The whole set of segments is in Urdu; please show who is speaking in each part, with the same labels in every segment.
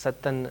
Speaker 1: 7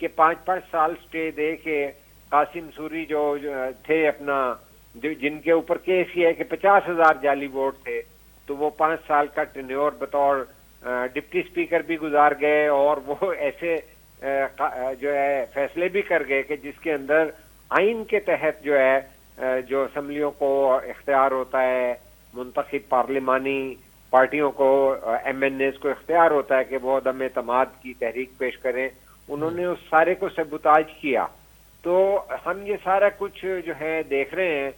Speaker 2: کہ 5 سال سٹے دے کے قاسم سوری جو تھے اپنا جن کے اوپر کیس یہ ہے کہ 50,000 جعلی ووٹ تھے، تو وہ 5 سال کا ٹینیور بطور ڈپٹی اسپیکر بھی گزار گئے، اور وہ ایسے جو ہے فیصلے بھی کر گئے کہ جس کے اندر آئین کے تحت جو ہے جو اسمبلیوں کو اختیار ہوتا ہے، منتخب پارلیمانی پارٹیوں کو ایم این ایز کو اختیار ہوتا ہے کہ وہ عدم اعتماد کی تحریک پیش کریں، انہوں نے اس سارے کو سبوتاج کیا. تو ہم یہ سارا کچھ جو ہے دیکھ رہے ہیں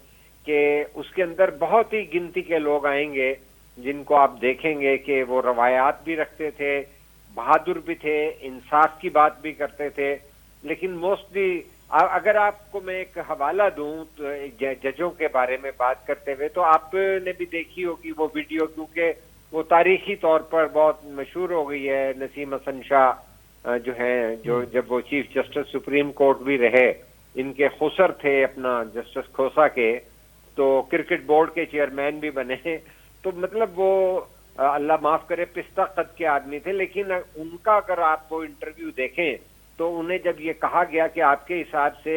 Speaker 2: کہ اس کے اندر بہت ہی گنتی کے لوگ آئیں گے جن کو آپ دیکھیں گے کہ وہ روایات بھی رکھتے تھے، بہادر بھی تھے، انصاف کی بات بھی کرتے تھے، لیکن موسٹلی اگر آپ کو میں ایک حوالہ دوں تو ججوں کے بارے میں بات کرتے ہوئے، تو آپ نے بھی دیکھی ہوگی وہ ویڈیو، کیونکہ وہ تاریخی طور پر بہت مشہور ہو گئی ہے. نسیم حسن شاہ جو ہیں، جو جب وہ چیف جسٹس سپریم کورٹ بھی رہے، ان کے خسر تھے اپنا جسٹس کھوسا کے، تو کرکٹ بورڈ کے چیئرمین بھی بنے. تو مطلب وہ اللہ معاف کرے پستہ قد کے آدمی تھے، لیکن ان کا اگر آپ وہ انٹرویو دیکھیں تو انہیں جب یہ کہا گیا کہ آپ کے حساب سے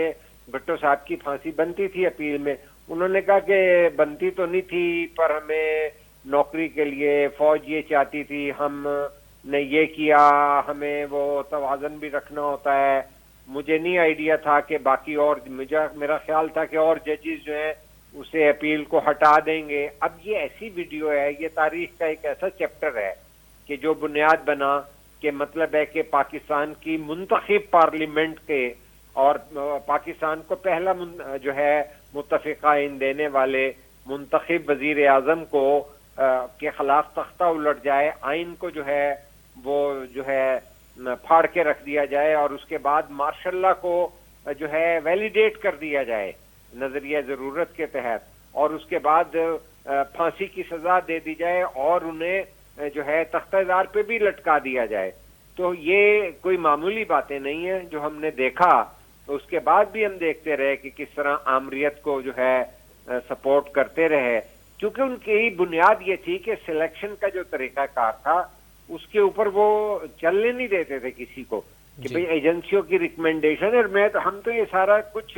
Speaker 2: بھٹو صاحب کی پھانسی بنتی تھی اپیل میں، انہوں نے کہا کہ بنتی تو نہیں تھی، پر ہمیں نوکری کے لیے فوج یہ چاہتی تھی، ہم نے یہ کیا، ہمیں وہ توازن بھی رکھنا ہوتا ہے، مجھے نہیں آئیڈیا تھا کہ باقی اور میرا خیال تھا کہ اور ججز جو ہیں اسے اپیل کو ہٹا دیں گے. اب یہ ایسی ویڈیو ہے، یہ تاریخ کا ایک ایسا چیپٹر ہے کہ جو بنیاد بنا کہ مطلب ہے کہ پاکستان کی منتخب پارلیمنٹ کے اور پاکستان کو پہلا جو ہے متفقہ آئین دینے والے منتخب وزیر اعظم کو کے خلاف تختہ الٹ جائے، آئین کو جو ہے وہ جو ہے پھاڑ کے رکھ دیا جائے، اور اس کے بعد مارشل لا کو جو ہے ویلیڈیٹ کر دیا جائے نظریہ ضرورت کے تحت، اور اس کے بعد پھانسی کی سزا دے دی جائے اور انہیں جو ہے تختہ دار پہ بھی لٹکا دیا جائے. تو یہ کوئی معمولی باتیں نہیں ہیں جو ہم نے دیکھا. تو اس کے بعد بھی ہم دیکھتے رہے کہ کس طرح آمریت کو جو ہے سپورٹ کرتے رہے، کیونکہ ان کی بنیاد یہ تھی کہ سلیکشن کا جو طریقہ کار تھا اس کے اوپر وہ چلنے نہیں دیتے تھے کسی کو کہ بھئی ایجنسیوں کی ریکمنڈیشن. اور ہم تو یہ سارا کچھ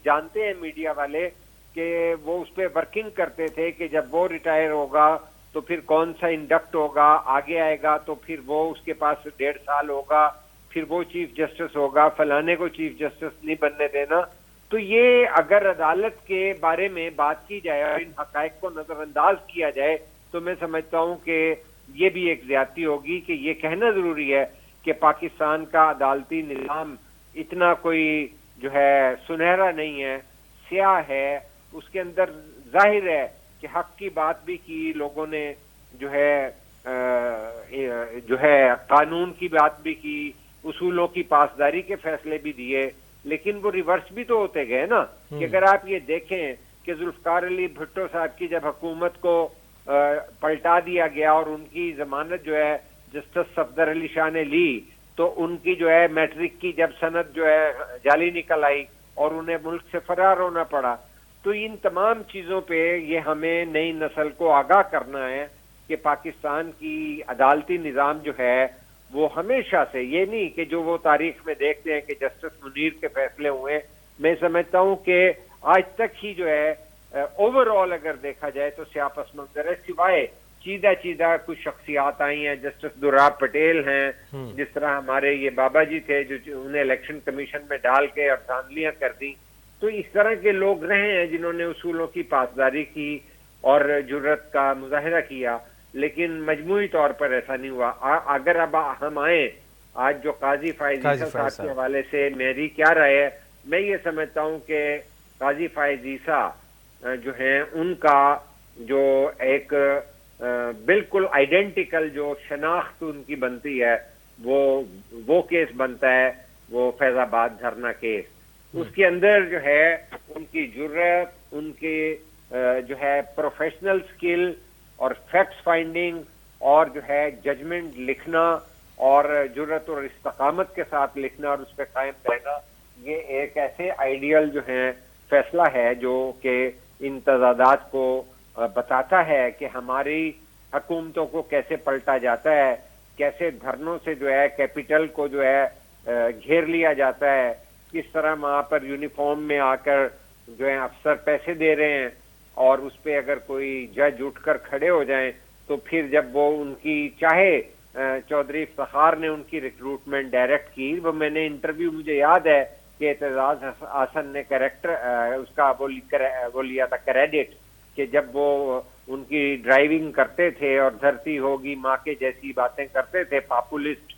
Speaker 2: جانتے ہیں میڈیا والے کہ وہ اس پہ ورکنگ کرتے تھے کہ جب وہ ریٹائر ہوگا تو پھر کون سا انڈکٹ ہوگا، آگے آئے گا تو پھر وہ اس کے پاس 1.5 سال ہوگا، پھر وہ چیف جسٹس ہوگا، فلانے کو چیف جسٹس نہیں بننے دینا. تو یہ اگر عدالت کے بارے میں بات کی جائے اور ان حقائق کو نظر انداز کیا جائے تو میں سمجھتا ہوں کہ یہ بھی ایک زیادتی ہوگی. کہ یہ کہنا ضروری ہے کہ پاکستان کا عدالتی نظام اتنا کوئی جو ہے سنہرا نہیں ہے، سیاہ ہے. اس کے اندر ظاہر ہے کہ حق کی بات بھی کی لوگوں نے، جو ہے قانون کی بات بھی کی، اصولوں کی پاسداری کے فیصلے بھی دیے، لیکن وہ ریورس بھی تو ہوتے گئے نا. کہ اگر آپ یہ دیکھیں کہ ذوالفقار علی بھٹو صاحب کی جب حکومت کو پلٹا دیا گیا اور ان کی ضمانت جو ہے جسٹس صفدر علی شاہ نے لی، تو ان کی جو ہے میٹرک کی جب سند جو ہے جعلی نکل آئی اور انہیں ملک سے فرار ہونا پڑا. تو ان تمام چیزوں پہ یہ ہمیں نئی نسل کو آگاہ کرنا ہے کہ پاکستان کی عدالتی نظام جو ہے وہ ہمیشہ سے، یہ نہیں کہ جو وہ تاریخ میں دیکھتے ہیں کہ جسٹس منیر کے فیصلے ہوئے، میں سمجھتا ہوں کہ آج تک ہی جو ہے اوور آل اگر دیکھا جائے تو سیاہ پس منظر ہے، سوائے چیدہ کچھ شخصیات آئی ہیں، جسٹس دوراب پٹیل ہیں، جس طرح ہمارے یہ بابا جی تھے جو انہیں الیکشن کمیشن میں ڈال کے اور دھاندلیاں کر دی. تو اس طرح کے لوگ رہے ہیں جنہوں نے اصولوں کی پاسداری کی اور جرت کا مظاہرہ کیا، لیکن مجموعی طور پر ایسا نہیں ہوا. اگر اب ہم آئیں آج جو قاضی فائز عیسیٰ صاحب کے حوالے سے میری کیا رائے ہے، میں یہ سمجھتا ہوں کہ قاضی فائز عیسیٰ جو ہیں ان کا جو ایک بالکل آئیڈینٹیکل جو شناخت ان کی بنتی ہے وہ کیس بنتا ہے، وہ فیض آباد دھرنا کیس. اس کے اندر جو ہے ان کی جرت، ان کے جو ہے پروفیشنل سکل اور فیکٹس فائنڈنگ اور جو ہے ججمنٹ لکھنا اور جرت اور استقامت کے ساتھ لکھنا اور اس پہ قائم رہنا، یہ ایک ایسے آئیڈیل جو ہیں فیصلہ ہے جو کہ ان تضادات کو بتاتا ہے کہ ہماری حکومتوں کو کیسے پلٹا جاتا ہے، کیسے دھرنوں سے جو ہے کیپٹل کو جو ہے گھیر لیا جاتا ہے, کس طرح وہاں پر یونیفارم میں آ کر جو ہے افسر پیسے دے رہے ہیں, اور اس پہ اگر کوئی جج اٹھ کر کھڑے ہو جائیں تو پھر جب وہ ان کی چاہے چودھری افتخار نے ان کی ریکروٹمنٹ ڈائریکٹ کی, وہ میں نے انٹرویو مجھے یاد ہے کہ اعتزاز حسن نے کریکٹر اس کا وہ لیا تھا کریڈٹ, کہ جب وہ ان کی ڈرائیونگ کرتے تھے اور دھرتی ہوگی ماں کے جیسی باتیں کرتے تھے پاپولسٹ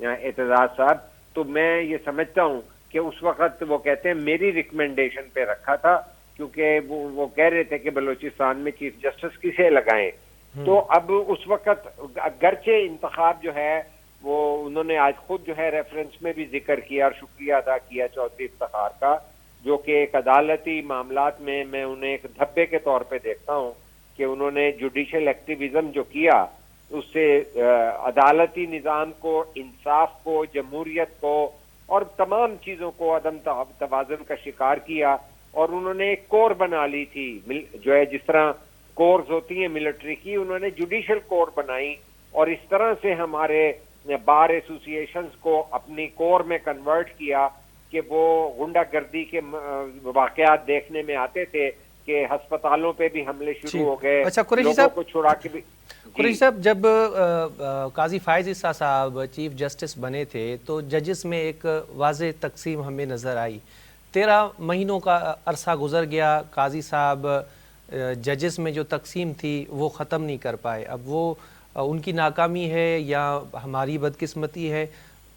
Speaker 2: اعتزاز صاحب, تو میں یہ سمجھتا ہوں کہ اس وقت وہ کہتے ہیں میری ریکمنڈیشن پہ رکھا تھا, کیونکہ وہ کہہ رہے تھے کہ بلوچستان میں چیف جسٹس کسے لگائیں. تو اب اس وقت اگرچہ انتخاب جو ہے وہ انہوں نے آج خود جو ہے ریفرنس میں بھی ذکر کیا اور شکریہ ادا کیا چودھری افتخار کا, جو کہ ایک عدالتی معاملات میں میں انہیں ایک دھبے کے طور پہ دیکھتا ہوں کہ انہوں نے جوڈیشل ایکٹیویزم جو کیا اس سے عدالتی نظام کو, انصاف کو, جمہوریت کو اور تمام چیزوں کو عدم توازن کا شکار کیا, اور انہوں نے ایک کور بنا لی تھی جو ہے جس طرح کورز ہوتی ہیں ملٹری کی, انہوں نے جوڈیشل کور بنائی, اور اس طرح سے ہمارے بار ایسوسییشنز کو اپنی کور میں کنورٹ کیا کہ وہ غنڈہ گردی کے واقعات دیکھنے میں آتے تھے کہ ہسپتالوں پہ بھی حملے شروع ہو گئے,
Speaker 1: اچھا قریشی
Speaker 2: لوگوں
Speaker 1: صاحب
Speaker 2: کو چھڑا کے بھی.
Speaker 1: قریشی صاحب, جب قاضی فائز عیسیٰ صاحب چیف جسٹس بنے تھے تو ججز میں ایک واضح تقسیم ہمیں نظر آئی. 13 مہینوں کا عرصہ گزر گیا, قاضی صاحب ججز میں جو تقسیم تھی وہ ختم نہیں کر پائے. اب وہ ان کی ناکامی ہے یا ہماری بدقسمتی ہے؟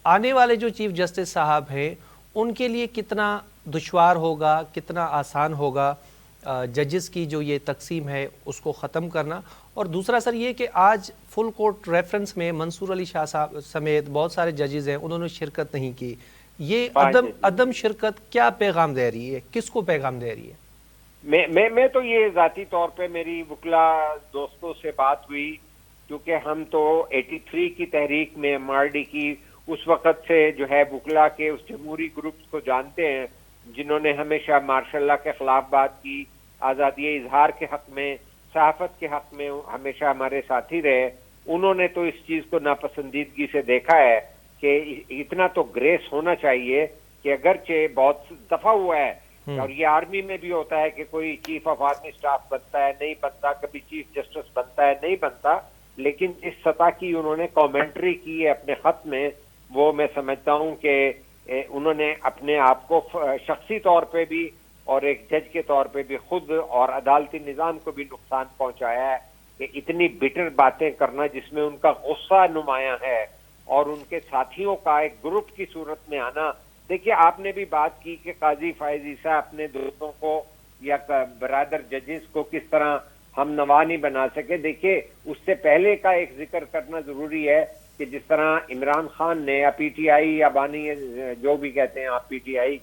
Speaker 1: آنے والے جو چیف جسٹس صاحب ہیں ان کے لیے کتنا دشوار ہوگا, کتنا آسان ہوگا ججز کی جو یہ تقسیم ہے اس کو ختم کرنا؟ اور دوسرا سر یہ کہ آج فل کورٹ ریفرنس میں منصور علی شاہ صاحب سمیت بہت سارے ججز ہیں, انہوں نے شرکت نہیں کی. یہ عدم شرکت کیا پیغام دے رہی ہے, کس کو پیغام دے رہی ہے؟
Speaker 2: میں تو یہ ذاتی طور پہ میری وکلا دوستوں سے بات ہوئی, کیونکہ ہم تو 83 کی تحریک میں ایم آر ڈی کی اس وقت سے جو ہے وکلا کے اس جمہوری گروپس کو جانتے ہیں جنہوں نے ہمیشہ مارشل لا کے خلاف بات کی, آزادی اظہار کے حق میں, صحافت کے حق میں ہمیشہ ہمارے ساتھی رہے. انہوں نے تو اس چیز کو ناپسندیدگی سے دیکھا ہے کہ اتنا تو گریس ہونا چاہیے کہ اگرچہ بہت دفعہ ہوا ہے, اور یہ آرمی میں بھی ہوتا ہے کہ کوئی چیف آف آرمی اسٹاف بنتا ہے نہیں بنتا, کبھی چیف جسٹس بنتا ہے نہیں بنتا, لیکن اس سطح کی انہوں نے کامنٹری کی ہے اپنے خط میں, وہ میں سمجھتا ہوں کہ انہوں نے اپنے آپ کو شخصی طور پہ بھی اور ایک جج کے طور پہ بھی خود اور عدالتی نظام کو بھی نقصان پہنچایا ہے کہ اتنی بٹر باتیں کرنا جس میں ان کا غصہ نمایاں ہے اور ان کے ساتھیوں کا ایک گروپ کی صورت میں آنا. دیکھیے آپ نے بھی بات کی کہ قاضی فائز عیسیٰ اپنے دوستوں کو یا برادر ججز کو کس طرح ہم نوا نہیں بنا سکے. دیکھیے اس سے پہلے کا ایک ذکر کرنا ضروری ہے کہ جس طرح عمران خان نے یا پی ٹی آئی یا بانی جو بھی کہتے ہیں آپ پی ٹی آئی,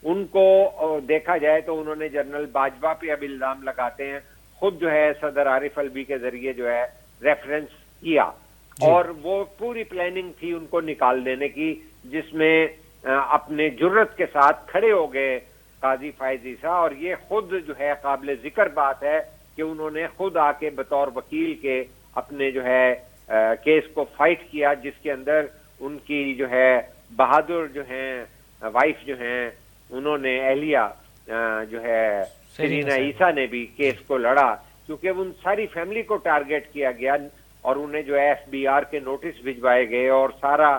Speaker 2: ان کو دیکھا جائے تو انہوں نے جنرل باجوہ پہ اب الزام لگاتے ہیں, خود جو ہے صدر عارف الوی کے ذریعے جو ہے ریفرنس کیا, اور وہ پوری پلاننگ تھی ان کو نکال دینے کی, جس میں اپنے جرت کے ساتھ کھڑے ہو گئے قاضی فائز عیسیٰ. اور یہ خود جو ہے قابل ذکر بات ہے کہ انہوں نے خود آ کے بطور وکیل کے اپنے جو ہے کیس کو فائٹ کیا, جس کے اندر ان کی جو ہے بہادر جو ہیں وائف جو ہیں انہوں نے اہلیہ جو ہے سرینا عیسیٰ نے بھی کیس کو لڑا, کیونکہ ان ساری فیملی کو ٹارگیٹ کیا گیا اور انہیں جو ہے ایف بی آر کے نوٹس بھجوائے گئے اور سارا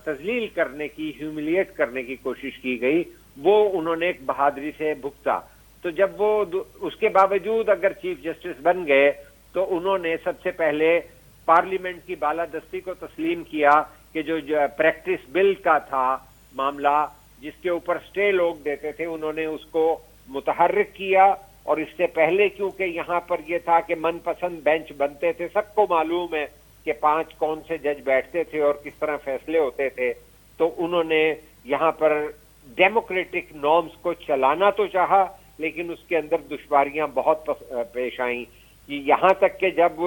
Speaker 2: تذلیل کرنے کی, ہیوملیٹ کرنے کی کوشش کی گئی. وہ انہوں نے ایک بہادری سے بھگتا. تو جب وہ اس کے باوجود اگر چیف جسٹس بن گئے تو انہوں نے سب سے پہلے پارلیمنٹ کی بالادستی کو تسلیم کیا کہ جو پریکٹس بل کا تھا معاملہ جس کے اوپر سٹے لوگ دیتے تھے, انہوں نے اس کو متحرک کیا. اور اس سے پہلے کیونکہ یہاں پر یہ تھا کہ من پسند بینچ بنتے تھے, سب کو معلوم ہے کہ 5 کون سے جج بیٹھتے تھے اور کس طرح فیصلے ہوتے تھے, تو انہوں نے یہاں پر ڈیموکریٹک نارمز کو چلانا تو چاہا, لیکن اس کے اندر دشواریاں بہت پیش آئیں. یہاں تک کہ جب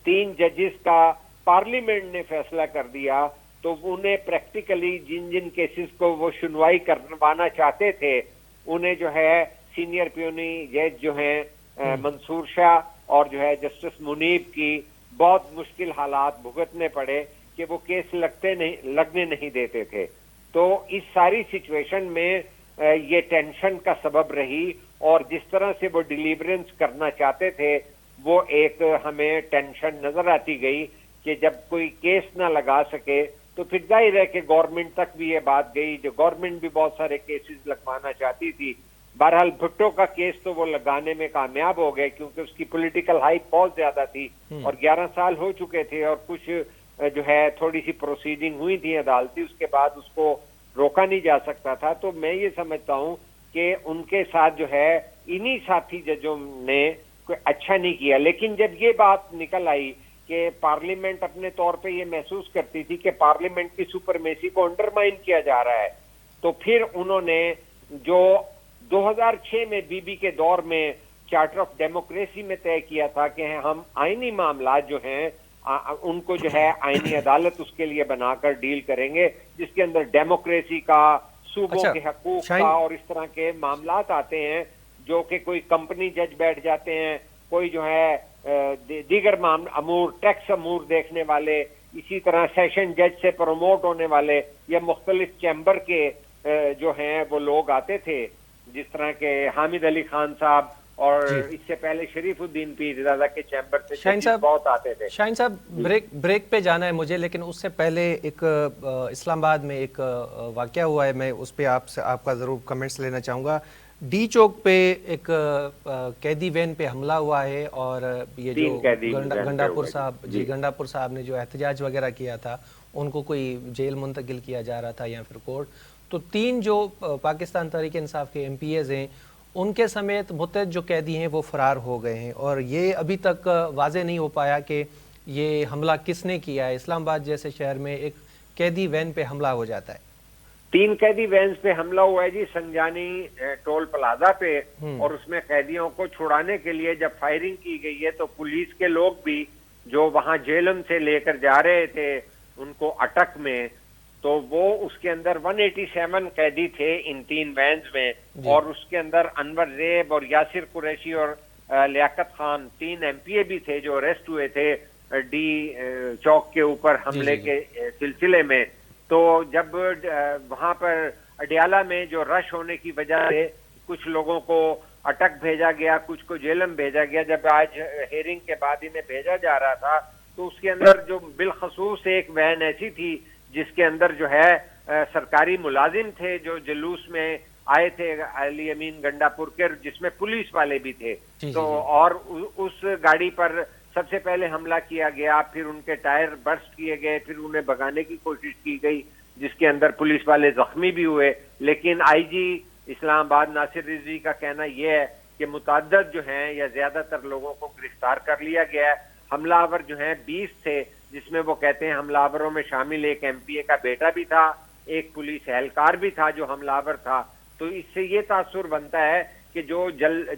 Speaker 2: 3 ججز کا پارلیمنٹ نے فیصلہ کر دیا تو انہیں پریکٹیکلی جن کیسز کو وہ سنوائی کروانا چاہتے تھے انہیں جو ہے سینئر پیونی جج جو ہیں منصور شاہ اور جو ہے جسٹس منیب کی بہت مشکل حالات بھگتنے پڑے کہ وہ کیس لگنے نہیں دیتے تھے. تو اس ساری سچویشن میں یہ ٹینشن کا سبب رہی، اور جس طرح سے وہ ڈیلیورنس کرنا چاہتے تھے وہ ایک ہمیں ٹینشن نظر آتی گئی کہ جب کوئی کیس نہ لگا سکے تو پھر ظاہر ہے کہ گورنمنٹ تک بھی یہ بات گئی، جو گورنمنٹ بھی بہت سارے کیسز لگوانا چاہتی تھی۔ بہرحال بھٹو کا کیس تو وہ لگانے میں کامیاب ہو گئے کیونکہ اس کی پولیٹیکل ہائپ بہت زیادہ تھی، اور 11 سال ہو چکے تھے، اور کچھ جو ہے تھوڑی سی پروسیڈنگ ہوئی تھی عدالتی، اس کے بعد اس کو روکا نہیں جا سکتا تھا۔ تو میں یہ سمجھتا ہوں کہ ان کے ساتھ جو ہے انہی ساتھی ججوں نے کوئی اچھا نہیں کیا، لیکن جب یہ بات نکل آئی کہ پارلیمنٹ اپنے طور پہ یہ محسوس کرتی تھی کہ پارلیمنٹ کی سپرمیسی کو انڈرمائن کیا جا رہا ہے، تو پھر انہوں نے جو 2006 میں بی بی کے دور میں چارٹر آف ڈیموکریسی میں طے کیا تھا کہ ہم آئینی معاملات جو ہیں ان کو جو ہے آئینی عدالت اس کے لیے بنا کر ڈیل کریں گے، جس کے اندر ڈیموکریسی کا، صوبوں کے حقوق کا اور اس طرح کے معاملات آتے ہیں، جو کہ کوئی کمپنی جج بیٹھ جاتے ہیں، کوئی جو ہے دیگر امور، ٹیکس امور دیکھنے والے، اسی طرح سیشن جج سے پروموٹ ہونے والے یا مختلف چیمبر کے جو ہیں وہ لوگ آتے تھے، جس طرح کے حامد علی خان صاحب، اور اس سے پہلے شریف الدین پیر زادہ کے چیمبر سے بہت آتے تھے۔
Speaker 1: شاہین صاحب بریک پہ جانا ہے مجھے، لیکن اس سے پہلے ایک اسلام آباد میں ایک واقعہ ہوا ہے، میں اس پہ آپ کا ضرور کمنٹس لینا چاہوں گا۔ ڈی چوک پہ ایک قیدی وین پہ حملہ ہوا ہے، اور یہ جو گنڈاپور صاحب نے جو احتجاج وغیرہ کیا تھا ان کو کوئی جیل منتقل کیا جا رہا تھا یا پھر کورٹ، تو 3 جو پاکستان تحریک انصاف کے ایم پی ایز ہیں ان کے سمیت متعدد جو قیدی ہیں وہ فرار ہو گئے ہیں، اور یہ ابھی تک واضح نہیں ہو پایا کہ یہ حملہ کس نے کیا ہے۔ اسلام آباد جیسے شہر میں ایک قیدی وین پہ حملہ ہو جاتا ہے،
Speaker 2: 3 قیدی وینز پہ حملہ ہوا ہے جی، سنجانی ٹول پلازا پہ، اور اس میں قیدیوں کو چھڑانے کے لیے جب فائرنگ کی گئی ہے تو پولیس کے لوگ بھی جو وہاں جیلم سے لے کر جا رہے تھے ان کو اٹک میں، تو وہ اس کے اندر 187 قیدی تھے ان 3 وینز میں، اور اس کے اندر انور زیب اور یاسر قریشی اور لیاقت خان 3 ایم پی اے بھی تھے جو اریسٹ ہوئے تھے ڈی چوک کے اوپر حملے کے سلسلے میں۔ تو جب وہاں پر اڈیالہ میں جو رش ہونے کی وجہ سے کچھ لوگوں کو اٹک بھیجا گیا، کچھ کو جیلم بھیجا گیا، جب آج ہیرنگ کے بعد انہیں بھیجا جا رہا تھا تو اس کے اندر جو بالخصوص ایک وین ایسی تھی جس کے اندر جو ہے سرکاری ملازم تھے جو جلوس میں آئے تھے علی امین گنڈاپور کے، جس میں پولیس والے بھی تھے، تو اور اس گاڑی پر سب سے پہلے حملہ کیا گیا، پھر ان کے ٹائر برسٹ کیے گئے، پھر انہیں بھگانے کی کوشش کی گئی جس کے اندر پولیس والے زخمی بھی ہوئے، لیکن آئی جی اسلام آباد ناصر رضوی کا کہنا یہ ہے کہ متعدد جو ہیں یا زیادہ تر لوگوں کو گرفتار کر لیا گیا ہے۔ حملہ آور جو ہیں 20 تھے، جس میں وہ کہتے ہیں حملہ آوروں میں شامل ایک ایم پی اے کا بیٹا بھی تھا، ایک پولیس اہلکار بھی تھا جو حملہ آور تھا۔ تو اس سے یہ تاثر بنتا ہے کہ جو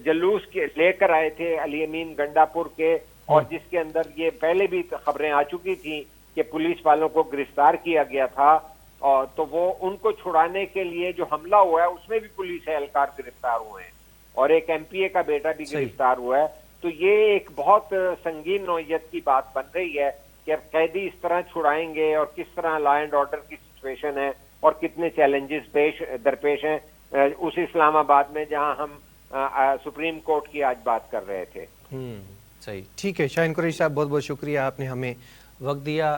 Speaker 2: جلوس کے لے کر آئے تھے علی امین گنڈاپور کے، اور جس کے اندر یہ پہلے بھی خبریں آ چکی تھیں کہ پولیس والوں کو گرفتار کیا گیا تھا، اور تو وہ ان کو چھڑانے کے لیے جو حملہ ہوا ہے اس میں بھی پولیس اہلکار گرفتار ہوئے ہیں اور ایک ایم پی اے کا بیٹا بھی گرفتار ہوا ہے۔ تو یہ ایک بہت سنگین نوعیت کی بات بن رہی ہے کہ اب قیدی اس طرح چھڑائیں گے اور کس طرح لا اینڈ آرڈر کی سچویشن ہے اور کتنے چیلنجز درپیش ہیں اس اسلام آباد میں جہاں ہم سپریم کورٹ کی آج بات کر رہے تھے۔
Speaker 1: صحیح، ٹھیک ہے شاہین قریشی صاحب، بہت بہت شکریہ، آپ نے ہمیں وقت دیا